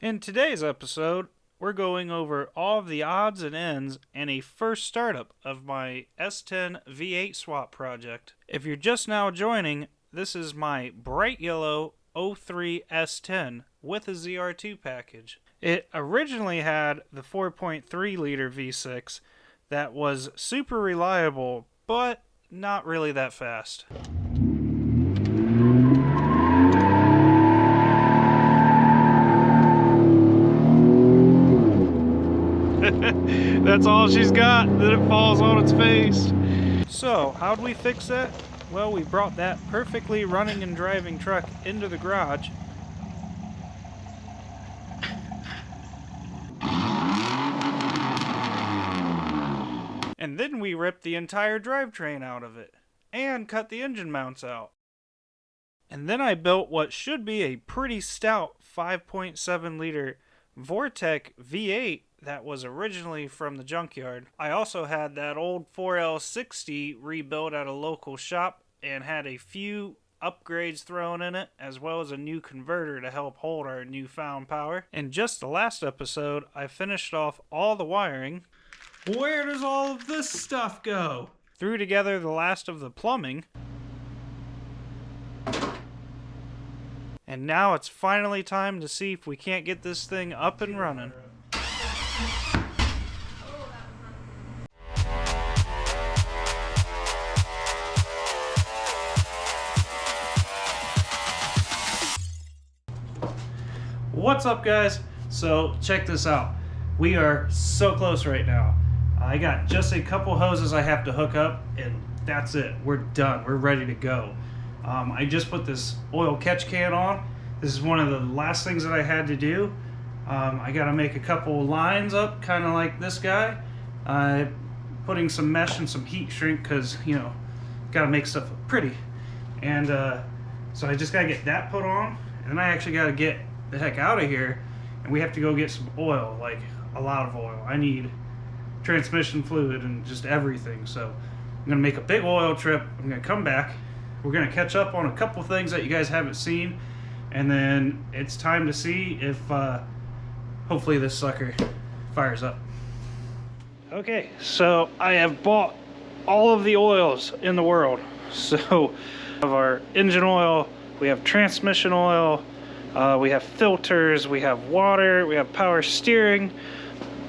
In today's episode, we're going over all of the odds and ends and a first startup of my S10 V8 swap project. If you're just now joining, this is my bright yellow 03 S10 with a ZR2 package. It originally had the 4.3 liter V6 that was super reliable, but not really that fast. That's all she's got, then it falls on its face. So, how'd we fix that? Well, we brought that perfectly running and driving truck into the garage. And then we ripped the entire drivetrain out of it, and cut the engine mounts out. And then I built what should be a pretty stout 5.7 liter vortec V8 that was originally from the junkyard. I also had that old 4L60 rebuilt at a local shop and had a few upgrades thrown in it, as well as a new converter to help hold our newfound power. In just the last episode, I finished off all the wiring. Where does all of this stuff go? Threw together the last of the plumbing. And now it's finally time to see if we can't get this thing up and running. What's up, guys? So check this out. We are so close right now. I got just a couple hoses I have to hook up and that's it. We're done. We're ready to go. I just put this oil catch can on. This is one of the last things that I had to do. I got to make a couple lines up, kind of like this guy. Putting some mesh and some heat shrink because, you know, got to make stuff look pretty. And so I just got to get that put on. And then I actually got to get the heck out of here. And we have to go get some oil, like a lot of oil. I need transmission fluid and just everything. So I'm going to make a big oil trip. I'm going to come back. We're going to catch up on a couple things that you guys haven't seen, and then it's time to see if hopefully this sucker fires up. Okay, so I have bought all of the oils in the world. So we have our engine oil, we have transmission oil, we have filters, we have water, we have power steering.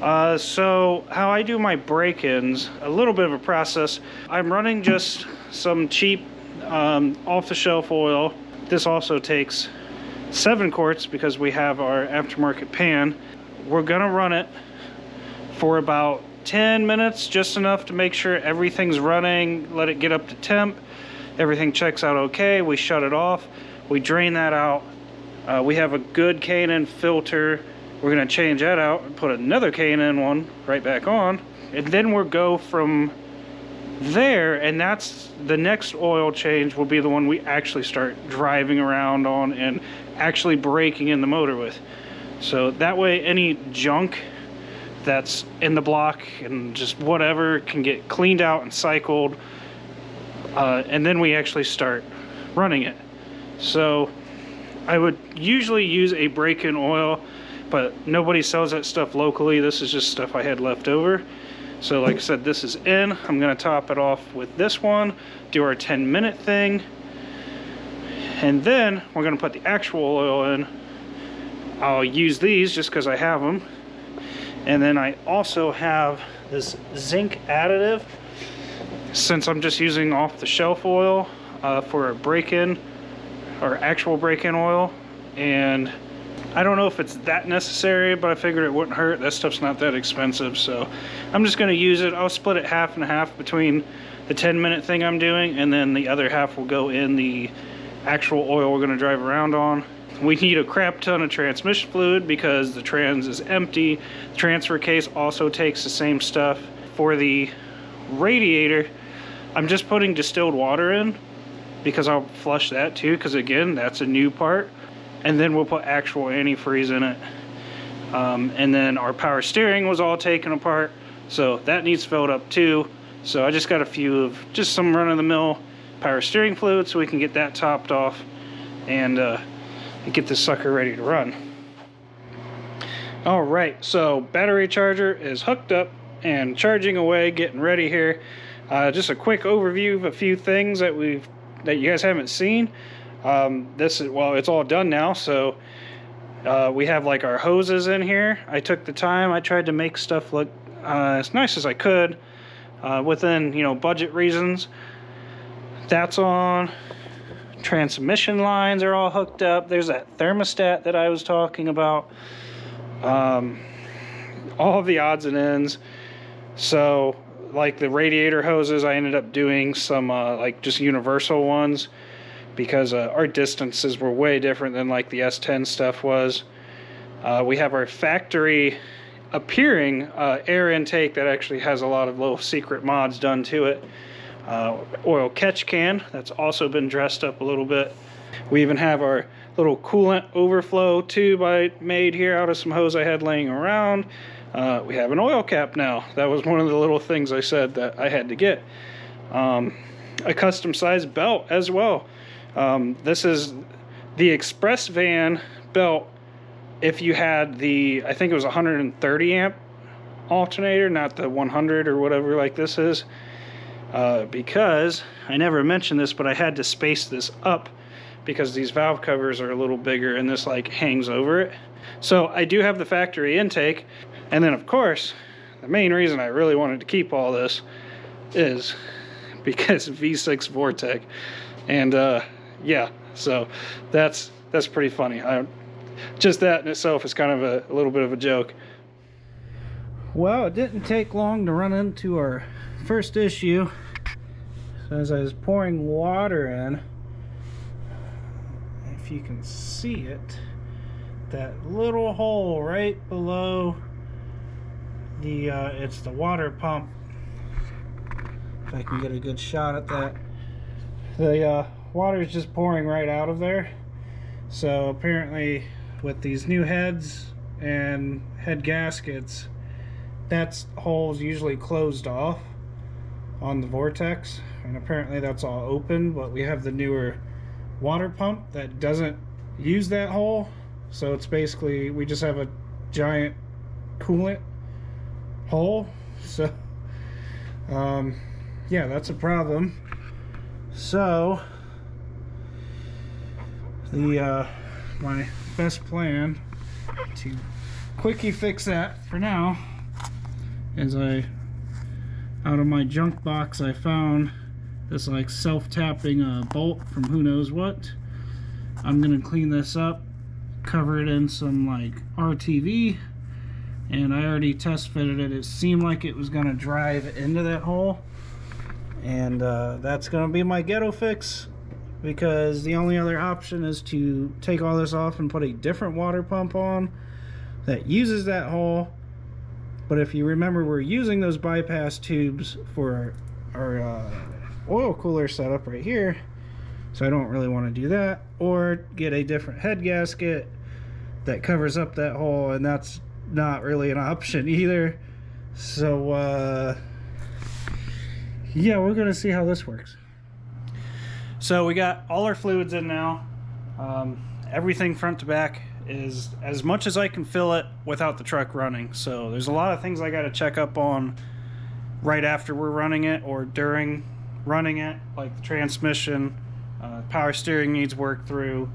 So how I do my break-ins, a little bit of a process. I'm running just some cheap off-the-shelf oil. This also takes 7 quarts because we have our aftermarket pan. We're gonna run it for about 10 minutes, just enough to make sure everything's running, let it get up to temp, everything checks out okay, we shut it off, we drain that out. We have a good K&N filter. We're gonna change that out and put another K&N one right back on, and then we'll go from there, and that's the next oil change will be the one we actually start driving around on and actually braking in the motor with. So that way any junk that's in the block and just whatever can get cleaned out and cycled, and then we actually start running it. So I would usually use a break-in oil, but nobody sells that stuff locally. This is just stuff I had left over. So like I said, this is in. I'm gonna top it off with this one, do our 10-minute thing, and then we're gonna put the actual oil in. I'll use these just because I have them. And then I also have this zinc additive, since I'm just using off-the-shelf oil for a break-in, or actual break-in oil. And I don't know if it's that necessary, but I figured it wouldn't hurt. That stuff's not that expensive, so I'm just going to use it. I'll split it half and half between the 10-minute thing I'm doing, and then the other half will go in the actual oil we're going to drive around on. We need a crap ton of transmission fluid because the trans is empty. The transfer case also takes the same stuff. For the radiator, I'm just putting distilled water in because I'll flush that too, because again, that's a new part. And then we'll put actual antifreeze in it. And then our power steering was all taken apart, so that needs filled up too. So I just got a few of just some run-of-the-mill power steering fluid so we can get that topped off and get this sucker ready to run. All right, so battery charger is hooked up and charging away, getting ready here. Just a quick overview of a few things that you guys haven't seen. This is, well, it's all done now. So we have like our hoses in here. I took the time. I tried to make stuff look as nice as I could within, you know, budget reasons. That's on. Transmission lines are all hooked up. There's that thermostat that I was talking about. All of the odds and ends. So like the radiator hoses, I ended up doing some like just universal ones because our distances were way different than like the S10 stuff was. We have our factory appearing air intake that actually has a lot of little secret mods done to it. Oil catch can, that's also been dressed up a little bit. We even have our little coolant overflow tube I made here out of some hose I had laying around. We have an oil cap now. That was one of the little things I said that I had to get. A custom sized belt as well. This is the express van belt if you had the, I think it was 130 amp alternator, not the 100 or whatever like this is. Because I never mentioned this, but I had to space this up because these valve covers are a little bigger and this like hangs over it. So I do have the factory intake. And then of course, the main reason I really wanted to keep all this is because V6 vortec. And yeah, so that's pretty funny. Just that in itself is kind of a little bit of a joke. Well, it didn't take long to run into our first issue. So as I was pouring water in, if you can see it, that little hole right below the it's the water pump. If I can get a good shot at that, the water is just pouring right out of there. So apparently with these new heads and head gaskets, that hole's usually closed off on the vortex, and apparently that's all open, but we have the newer water pump that doesn't use that hole. So it's basically, we just have a giant coolant hole. So yeah, that's a problem. So the my best plan to quickly fix that for now is out of my junk box I found this like self-tapping bolt from who knows what. I'm gonna clean this up, cover it in some like RTV, and I already test fitted it. It seemed like it was gonna drive into that hole, and that's gonna be my ghetto fix, because the only other option is to take all this off and put a different water pump on that uses that hole. But if you remember, we're using those bypass tubes for our oil cooler setup right here, so I don't really want to do that, or get a different head gasket that covers up that hole, and that's not really an option either. So yeah, we're gonna see how this works. So we got all our fluids in now. Everything front to back is as much as I can fill it without the truck running. So there's a lot of things I got to check up on right after we're running it or during running it, like the transmission. Power steering needs work through.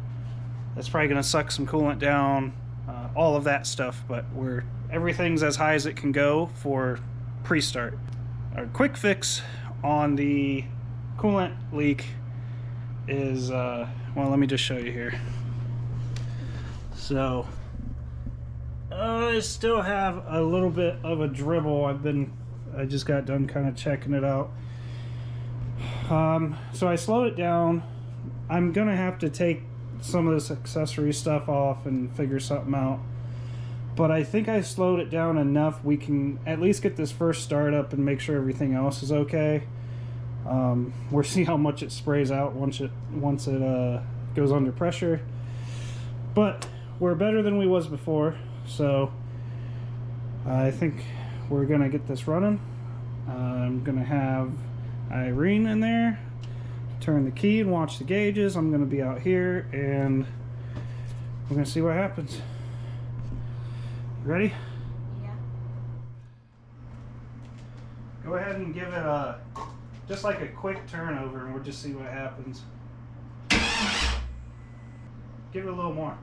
That's probably going to suck some coolant down, all of that stuff, but everything's as high as it can go for pre-start. Our quick fix on the coolant leak is well, let me just show you here. So I still have a little bit of a dribble. I just got done kind of checking it out. So I slowed it down. I'm gonna have to take some of this accessory stuff off and figure something out, but I think I slowed it down enough we can at least get this first start up and make sure everything else is okay. We'll see how much it sprays out once it goes under pressure, but we're better than we was before, so I think we're gonna get this running. I'm gonna have Irene in there, turn the key and watch the gauges. I'm gonna be out here and we're gonna see what happens. Ready? Yeah. Go ahead and give it a, just like a quick turnover, and we'll just see what happens. Give it a little more.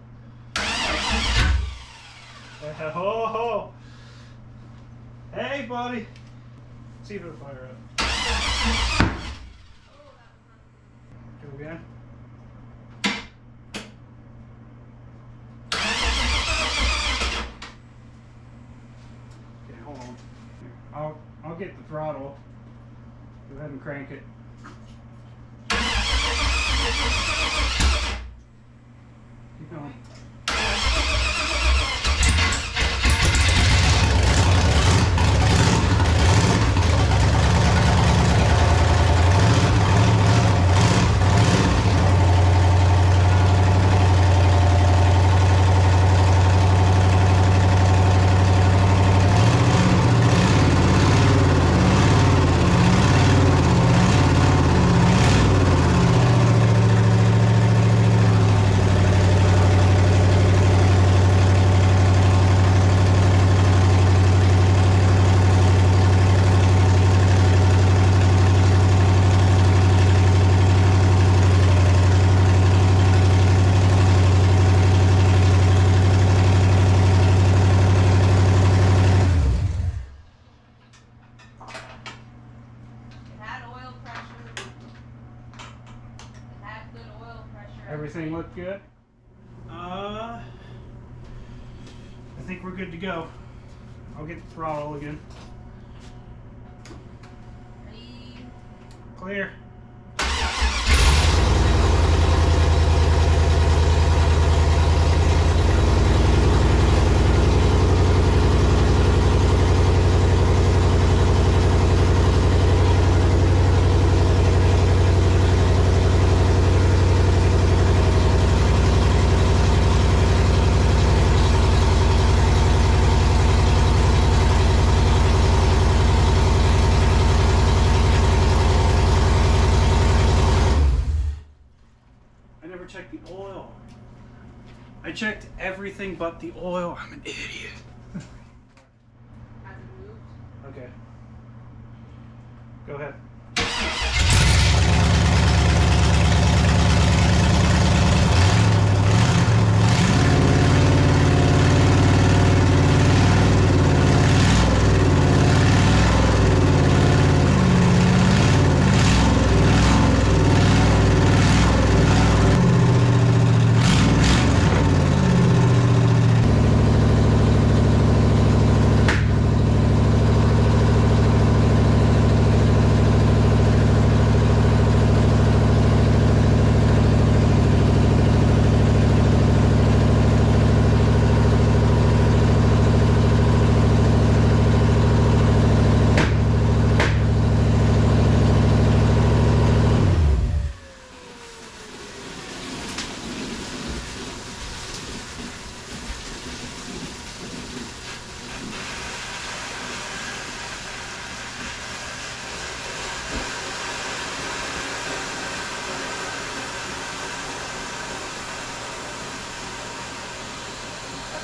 Oh, hey, buddy. See if it'll fire up. Go again. Okay, hold on. Here, I'll get the throttle. Go ahead and crank it. Keep going. Everything look good? I think we're good to go. I'll get the throttle again. Ready? Clear. Check the oil. I checked everything but the oil. I'm an idiot. Has it moved? Okay. Go ahead.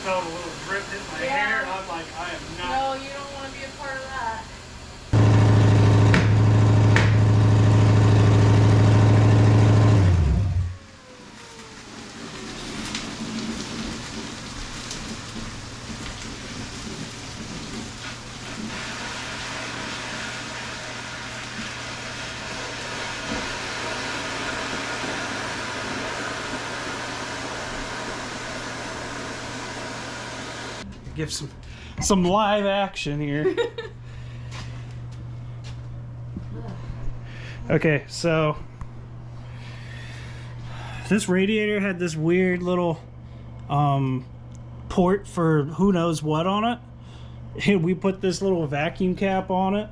Felt a little drip in my hair, and I'm like, I am not. No, you don't want to be a part of that. Give some live action here. Okay, so this radiator had this weird little port for who knows what on it. And we put this little vacuum cap on it,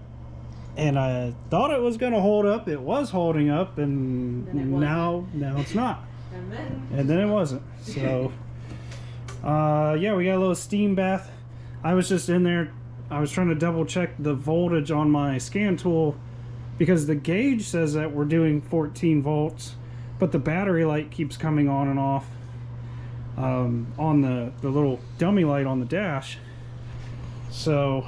and I thought it was gonna hold up. It was holding up, and now it's not. And then it wasn't. So yeah, we got a little steam bath. I was just in there, I was trying to double check the voltage on my scan tool because the gauge says that we're doing 14 volts, but the battery light keeps coming on and off on the little dummy light on the dash. So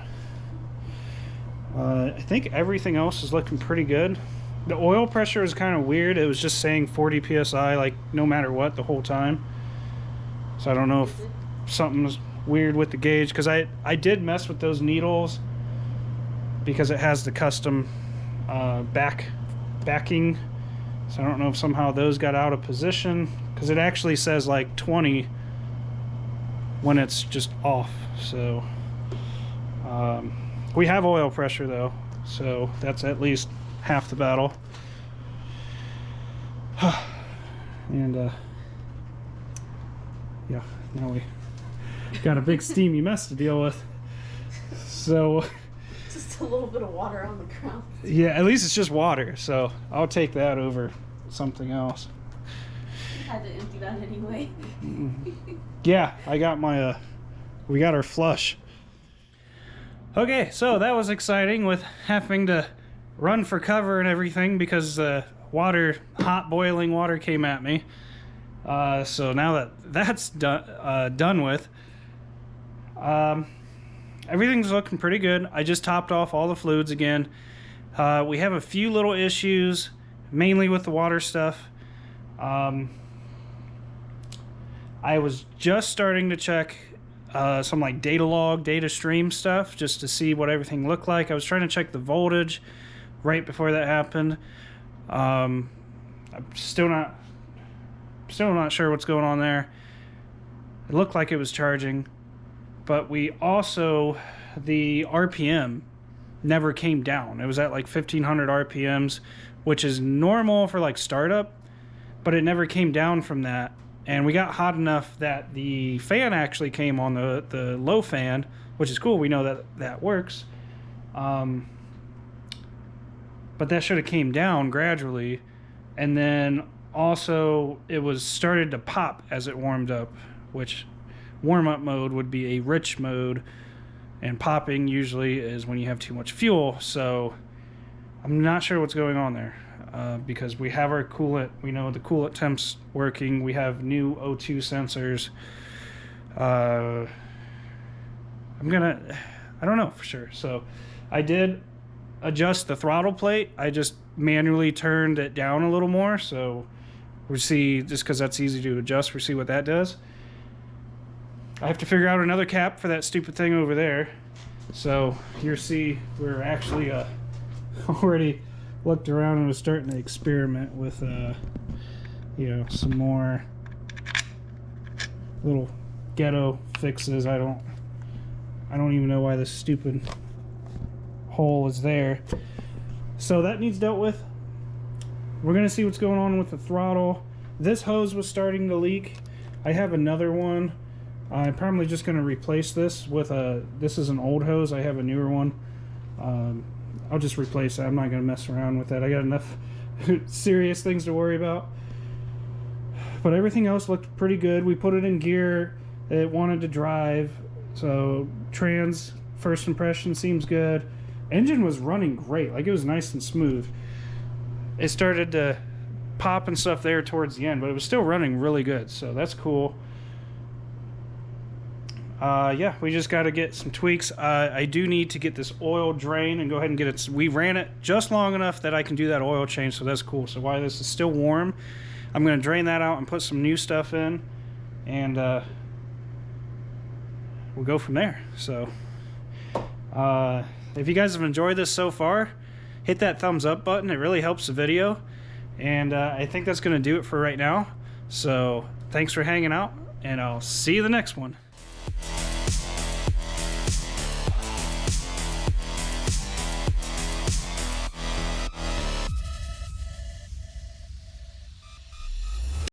I think everything else is looking pretty good. The oil pressure is kind of weird. It was just saying 40 psi like no matter what the whole time. So I don't know if something's weird with the gauge, because I did mess with those needles because it has the custom backing. So I don't know if somehow those got out of position, because it actually says like 20 when it's just off. So we have oil pressure though, so that's at least half the battle. And yeah, now we got a big steamy mess to deal with. So Just a little bit of water on the ground. yeah, at least it's just water, so I'll take that over something else. I had to empty that anyway. Yeah, I got my we got our flush. Okay, so that was exciting with having to run for cover and everything because the hot boiling water came at me. So now that that's done with, everything's looking pretty good. I just topped off all the fluids again. We have a few little issues, mainly with the water stuff. I was just starting to check some like data log, data stream stuff just to see what everything looked like. I was trying to check the voltage right before that happened. I'm still not sure what's going on there. It looked like it was charging, but we also, the RPM never came down. It was at like 1500 RPMs, which is normal for like startup, but it never came down from that. And we got hot enough that the fan actually came on the low fan, which is cool. We know that that works. But that should have came down gradually. And then also it was started to pop as it warmed up, which warm-up mode would be a rich mode, and popping usually is when you have too much fuel. So I'm not sure what's going on there. Because we have our coolant, we know the coolant temp's working, we have new O2 sensors. I don't know for sure. So I did adjust the throttle plate. I just manually turned it down a little more, so we'll see, just because that's easy to adjust, we'll see what that does. I have to figure out another cap for that stupid thing over there. So you see we're actually already looked around and was starting to experiment with you know, some more little ghetto fixes. I don't even know why this stupid hole is there. So that needs dealt with. We're gonna see what's going on with the throttle. This hose was starting to leak. I have another one. I'm probably just gonna replace this with this is an old hose. I have a newer one. I'll just replace that. I'm not going to mess around with that. I got enough serious things to worry about. But everything else looked pretty good. We put it in gear. It wanted to drive. So trans, first impression, seems good. Engine was running great. Like, it was nice and smooth. It started to pop and stuff there towards the end, but it was still running really good. So that's cool. Yeah, we just got to get some tweaks. I do need to get this oil drain and go ahead and get it. We ran it just long enough that I can do that oil change, so that's cool. So while this is still warm, I'm going to drain that out and put some new stuff in, and we'll go from there. So if you guys have enjoyed this so far, hit that thumbs up button. It really helps the video, and I think that's going to do it for right now. So thanks for hanging out, and I'll see you the next one.